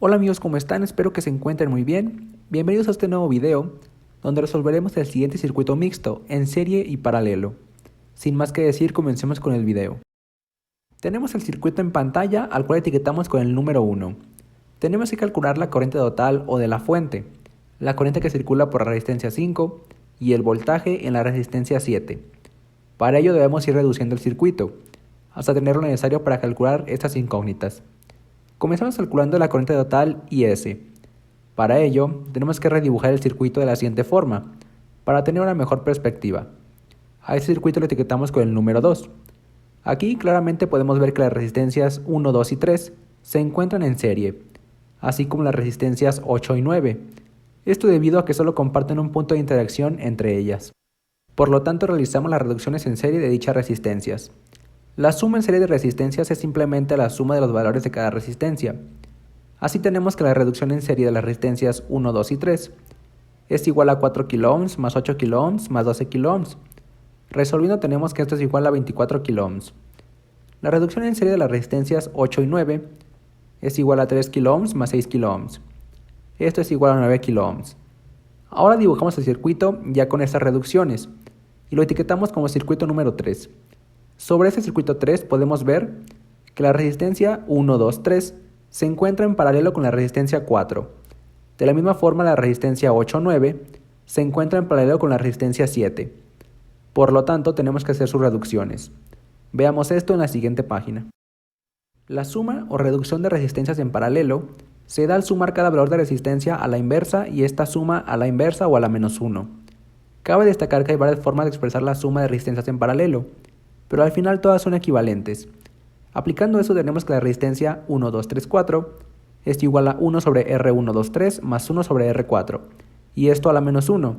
Hola amigos, ¿cómo están? Espero que se encuentren muy bien. Bienvenidos a este nuevo video, donde resolveremos el siguiente circuito mixto, en serie y paralelo. Sin más que decir, comencemos con el video. Tenemos el circuito en pantalla, al cual etiquetamos con el número 1. Tenemos que calcular la corriente total o de la fuente, la corriente que circula por la resistencia 5 y el voltaje en la resistencia 7. Para ello debemos ir reduciendo el circuito, hasta tener lo necesario para calcular estas incógnitas. Comenzamos calculando la corriente total IS. Para ello, tenemos que redibujar el circuito de la siguiente forma, para tener una mejor perspectiva. A este circuito lo etiquetamos con el número 2. Aquí claramente podemos ver que las resistencias 1, 2 y 3 se encuentran en serie, así como las resistencias 8 y 9. Esto debido a que solo comparten un punto de interacción entre ellas. Por lo tanto, realizamos las reducciones en serie de dichas resistencias. La suma en serie de resistencias es simplemente la suma de los valores de cada resistencia. Así tenemos que la reducción en serie de las resistencias 1, 2 y 3 es igual a 4 kΩ más 8 kΩ más 12 kΩ. Resolviendo tenemos que esto es igual a 24 kΩ. La reducción en serie de las resistencias 8 y 9 es igual a 3 kΩ más 6 kΩ. Esto es igual a 9 kΩ. Ahora dibujamos el circuito ya con estas reducciones y lo etiquetamos como circuito número 3. Sobre este circuito 3 podemos ver que la resistencia 1, 2, 3 se encuentra en paralelo con la resistencia 4. De la misma forma la resistencia 8, 9 se encuentra en paralelo con la resistencia 7. Por lo tanto tenemos que hacer sus reducciones. Veamos esto en la siguiente página. La suma o reducción de resistencias en paralelo se da al sumar cada valor de resistencia a la inversa y esta suma a la inversa o a la menos 1. Cabe destacar que hay varias formas de expresar la suma de resistencias en paralelo, pero al final todas son equivalentes. Aplicando eso tenemos que la resistencia 1, 2, 3, 4 es igual a 1 sobre R1, 2, 3 más 1 sobre R4, y esto a la menos 1.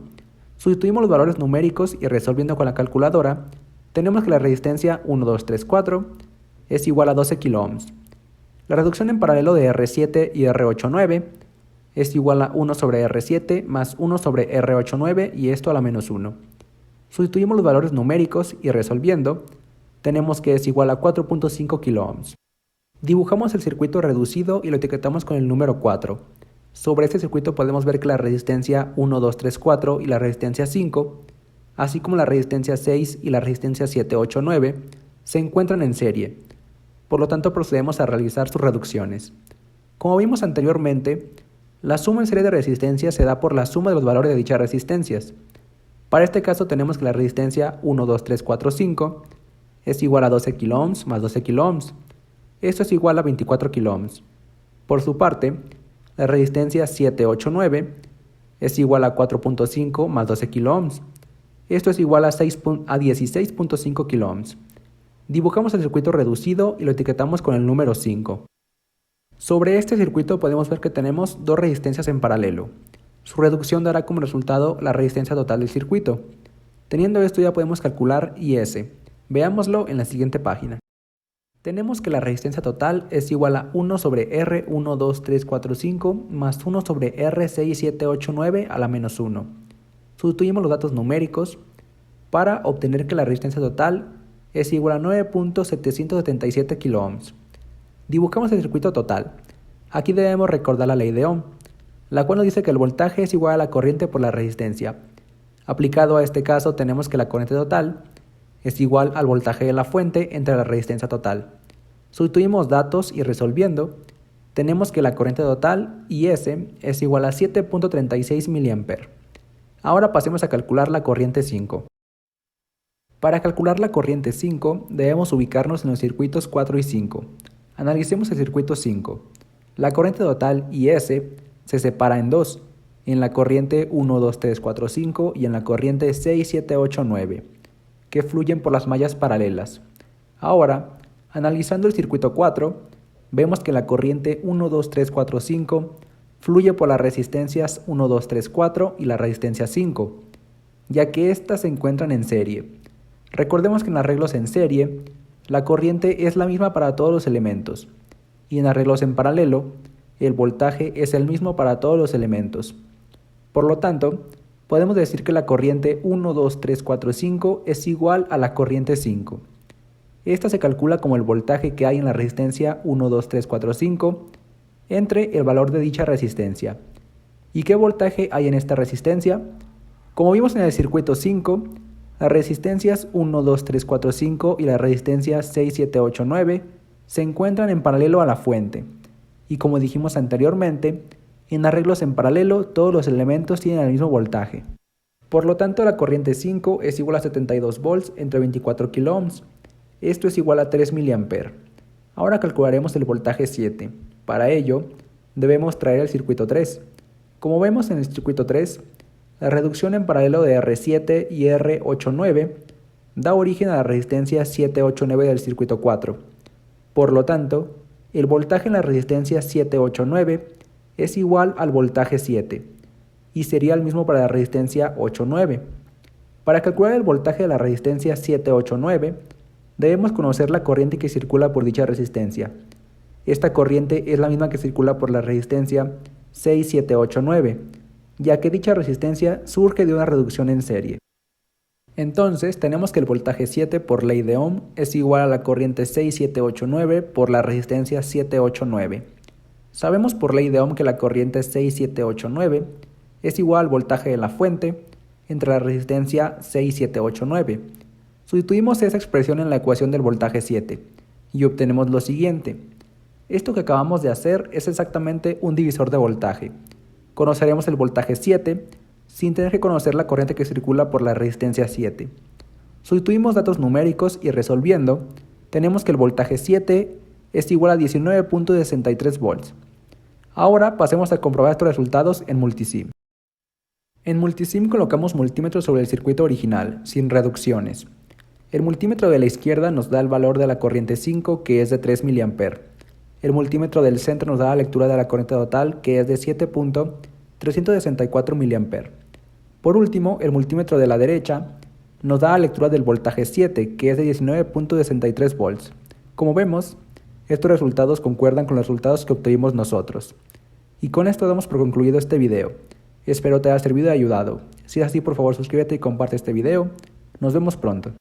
Sustituimos los valores numéricos y resolviendo con la calculadora, tenemos que la resistencia 1, 2, 3, 4 es igual a 12 kΩ. La reducción en paralelo de R7 y R8, 9 es igual a 1 sobre R7 más 1 sobre R8, 9 y esto a la menos 1. Sustituimos los valores numéricos y resolviendo, tenemos que es igual a 4.5 kΩ. Dibujamos el circuito reducido y lo etiquetamos con el número 4. Sobre este circuito podemos ver que la resistencia 1, 2, 3, 4 y la resistencia 5, así como la resistencia 6 y la resistencia 7, 8, 9, se encuentran en serie. Por lo tanto procedemos a realizar sus reducciones. Como vimos anteriormente, la suma en serie de resistencias se da por la suma de los valores de dichas resistencias. Para este caso tenemos que la resistencia 1, 2, 3, 4, 5 es igual a 12 kΩ más 12 kΩ. Esto es igual a 24 kΩ. Por su parte, la resistencia 7, 8, 9 es igual a 4.5 más 12 kΩ. Esto es igual a 16.5 kΩ. Dibujamos el circuito reducido y lo etiquetamos con el número 5. Sobre este circuito podemos ver que tenemos dos resistencias en paralelo. Su reducción dará como resultado la resistencia total del circuito. Teniendo esto ya podemos calcular IS. Veámoslo en la siguiente página. Tenemos que la resistencia total es igual a 1 sobre R1, 2, 3, 4, 5 más 1 sobre R6, 7, 8, 9 a la menos 1. Sustituimos los datos numéricos para obtener que la resistencia total es igual a 9.777 kΩ. Dibujamos el circuito total. Aquí debemos recordar la ley de Ohm, la cual nos dice que el voltaje es igual a la corriente por la resistencia. Aplicado a este caso tenemos que la corriente total es igual al voltaje de la fuente entre la resistencia total. Sustituimos datos y resolviendo, tenemos que la corriente total IS es igual a 7.36 mA. Ahora pasemos a calcular la corriente 5. Para calcular la corriente 5 debemos ubicarnos en los circuitos 4 y 5. Analicemos el circuito 5. La corriente total IS se separa en dos, en la corriente 1, 2, 3, 4, 5 y en la corriente 6, 7, 8, 9, que fluyen por las mallas paralelas. Ahora, analizando el circuito 4, vemos que la corriente 1, 2, 3, 4, 5 fluye por las resistencias 1, 2, 3, 4 y la resistencia 5, ya que éstas se encuentran en serie. Recordemos que en arreglos en serie, la corriente es la misma para todos los elementos, y en arreglos en paralelo, el voltaje es el mismo para todos los elementos. Por lo tanto, podemos decir que la corriente 1, 2, 3, 4, 5 es igual a la corriente 5. Esta se calcula como el voltaje que hay en la resistencia 1, 2, 3, 4, 5 entre el valor de dicha resistencia. ¿Y qué voltaje hay en esta resistencia? Como vimos en el circuito 5, las resistencias 1, 2, 3, 4, 5 y la resistencia 6, 7, 8, 9 se encuentran en paralelo a la fuente. Y como dijimos anteriormente, en arreglos en paralelo todos los elementos tienen el mismo voltaje. Por lo tanto, la corriente 5 es igual a 72 volts entre 24 kΩ. Esto es igual a 3 mA. Ahora calcularemos el voltaje 7. Para ello, debemos traer el circuito 3. Como vemos en el circuito 3, la reducción en paralelo de R7 y R89 da origen a la resistencia 789 del circuito 4. Por lo tanto, el voltaje en la resistencia 789 es igual al voltaje 7 y sería el mismo para la resistencia 89. Para calcular el voltaje de la resistencia 789, debemos conocer la corriente que circula por dicha resistencia. Esta corriente es la misma que circula por la resistencia 6789, ya que dicha resistencia surge de una reducción en serie. Entonces tenemos que el voltaje 7 por ley de Ohm es igual a la corriente 6789 por la resistencia 789. Sabemos por ley de Ohm que la corriente 6789 es igual al voltaje de la fuente entre la resistencia 6789. Sustituimos esa expresión en la ecuación del voltaje 7 y obtenemos lo siguiente. Esto que acabamos de hacer es exactamente un divisor de voltaje. Conoceremos el voltaje 7 sin tener que conocer la corriente que circula por la resistencia 7. Sustituimos datos numéricos y resolviendo, tenemos que el voltaje 7 es igual a 19.63 volts. Ahora pasemos a comprobar estos resultados en Multisim. En Multisim colocamos multímetro sobre el circuito original, sin reducciones. El multímetro de la izquierda nos da el valor de la corriente 5, que es de 3 mA. El multímetro del centro nos da la lectura de la corriente total, que es de 7.364 mA. Por último, el multímetro de la derecha nos da la lectura del voltaje 7, que es de 19.63 volts. Como vemos, estos resultados concuerdan con los resultados que obtuvimos nosotros. Y con esto damos por concluido este video. Espero te haya servido y ayudado. Si es así, por favor suscríbete y comparte este video. Nos vemos pronto.